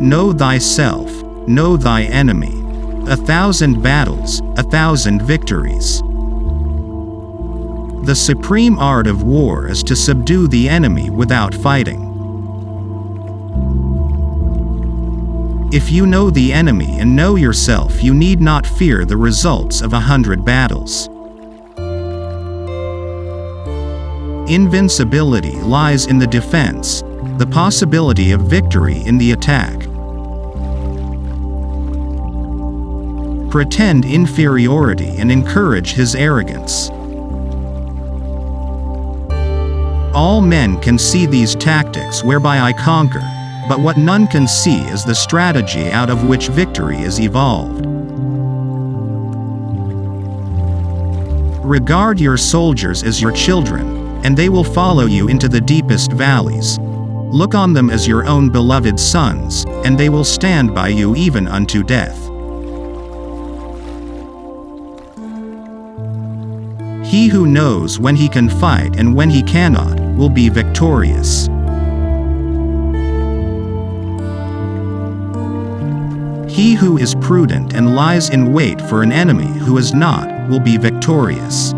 Know thyself, know thy enemy. 1,000 battles, 1,000 victories. The supreme art of war is to subdue the enemy without fighting. If you know the enemy and know yourself, you need not fear the results of 100 battles. Invincibility lies in the defense, the possibility of victory in the attack. Pretend inferiority and encourage his arrogance. All men can see these tactics whereby I conquer, but what none can see is the strategy out of which victory is evolved. Regard your soldiers as your children, and they will follow you into the deepest valleys. Look on them as your own beloved sons, and they will stand by you even unto death. He who knows when he can fight and when he cannot, will be victorious. He who is prudent and lies in wait for an enemy who is not, will be victorious.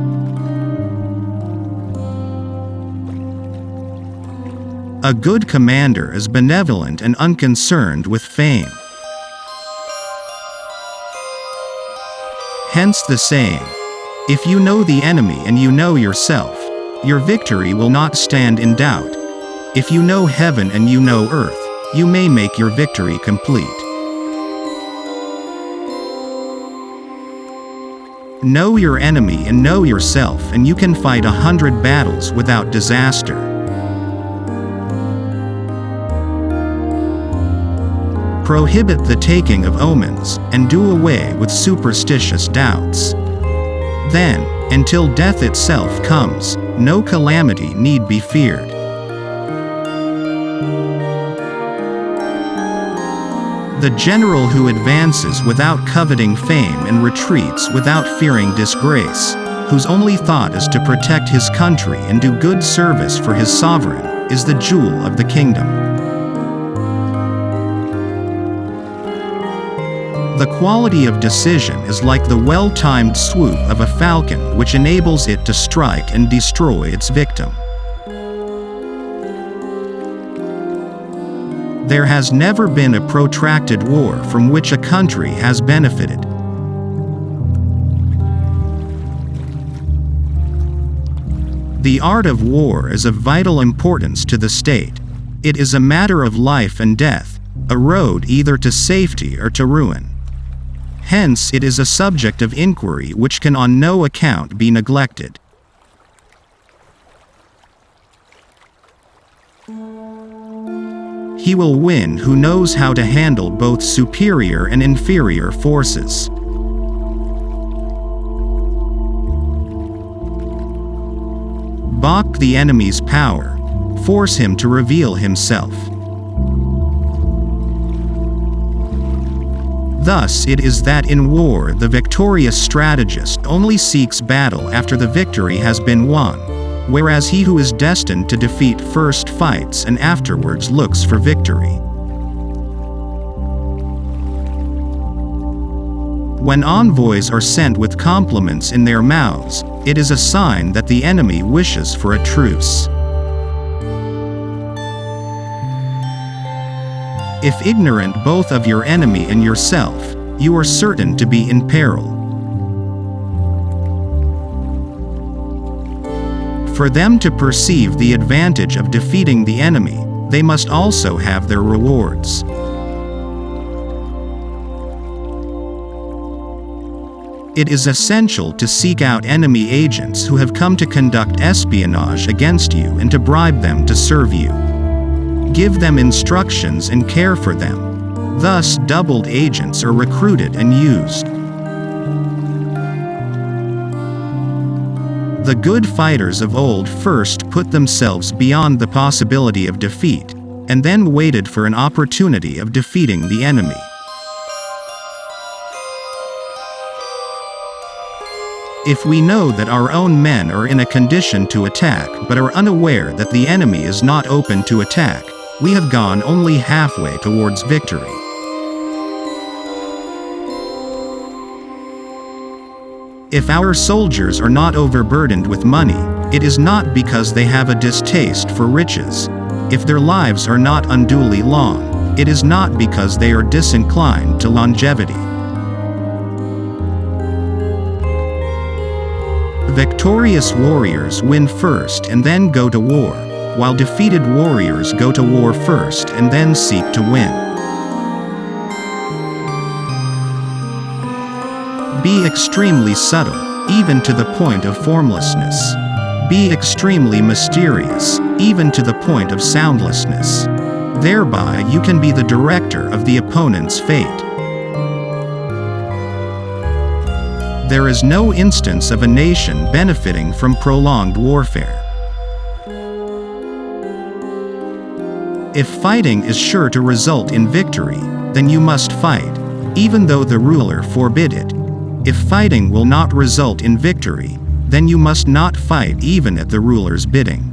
A good commander is benevolent and unconcerned with fame. Hence the saying, if you know the enemy and you know yourself, your victory will not stand in doubt. If you know heaven and you know earth, you may make your victory complete. Know your enemy and know yourself, and you can fight 100 battles without disaster. Prohibit the taking of omens, and do away with superstitious doubts. Then, until death itself comes, no calamity need be feared. The general who advances without coveting fame and retreats without fearing disgrace, whose only thought is to protect his country and do good service for his sovereign, is the jewel of the kingdom. The quality of decision is like the well-timed swoop of a falcon, which enables it to strike and destroy its victim. There has never been a protracted war from which a country has benefited. The art of war is of vital importance to the state. It is a matter of life and death, a road either to safety or to ruin. Hence it is a subject of inquiry which can on no account be neglected. He will win who knows how to handle both superior and inferior forces. Balk the enemy's power, force him to reveal himself. Thus it is that in war the victorious strategist only seeks battle after the victory has been won, whereas he who is destined to defeat first fights and afterwards looks for victory. When envoys are sent with compliments in their mouths, it is a sign that the enemy wishes for a truce. If ignorant both of your enemy and yourself, you are certain to be in peril. For them to perceive the advantage of defeating the enemy, they must also have their rewards. It is essential to seek out enemy agents who have come to conduct espionage against you and to bribe them to serve you. Give them instructions and care for them. Thus, doubled agents are recruited and used. The good fighters of old first put themselves beyond the possibility of defeat, and then waited for an opportunity of defeating the enemy. If we know that our own men are in a condition to attack but are unaware that the enemy is not open to attack, we have gone only halfway towards victory. If our soldiers are not overburdened with money, it is not because they have a distaste for riches. If their lives are not unduly long, it is not because they are disinclined to longevity. Victorious warriors win first and then go to war, while defeated warriors go to war first and then seek to win. Be extremely subtle, even to the point of formlessness. Be extremely mysterious, even to the point of soundlessness. Thereby you can be the director of the opponent's fate. There is no instance of a nation benefiting from prolonged warfare. If fighting is sure to result in victory, then you must fight, even though the ruler forbid it. If fighting will not result in victory, then you must not fight even at the ruler's bidding.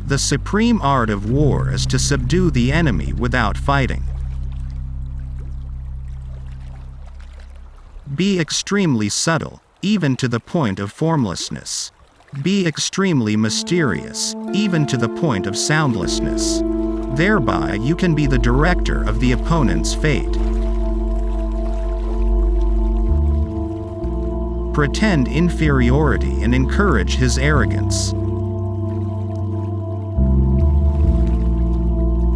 The supreme art of war is to subdue the enemy without fighting. Be extremely subtle, even to the point of formlessness. Be extremely mysterious, even to the point of soundlessness. Thereby you can be the director of the opponent's fate. Pretend inferiority and encourage his arrogance.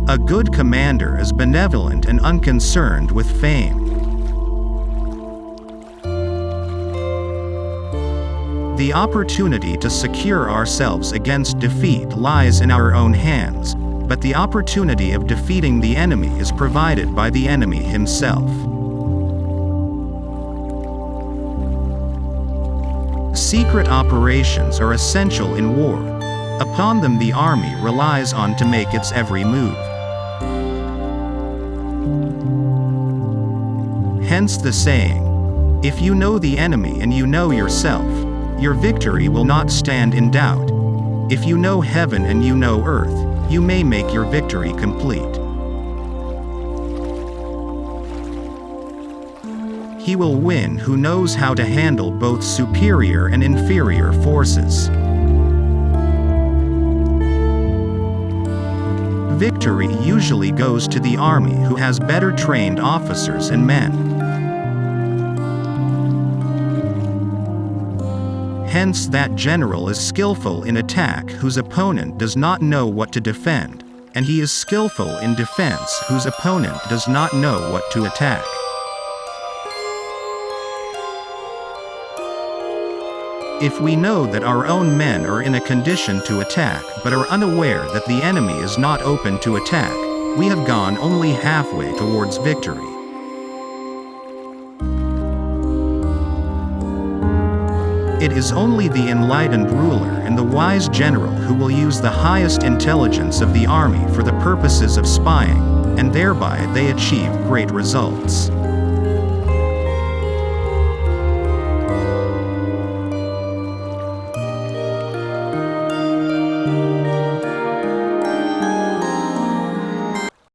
A good commander is benevolent and unconcerned with fame. The opportunity to secure ourselves against defeat lies in our own hands, but the opportunity of defeating the enemy is provided by the enemy himself. Secret operations are essential in war. Upon them the army relies on to make its every move. Hence the saying, if you know the enemy and you know yourself, your victory will not stand in doubt. If you know heaven and you know earth, you may make your victory complete. He will win who knows how to handle both superior and inferior forces. Victory usually goes to the army who has better trained officers and men. Hence that general is skillful in attack whose opponent does not know what to defend, and he is skillful in defense whose opponent does not know what to attack. If we know that our own men are in a condition to attack but are unaware that the enemy is not open to attack, we have gone only halfway towards victory. It is only the enlightened ruler and the wise general who will use the highest intelligence of the army for the purposes of spying, and thereby they achieve great results.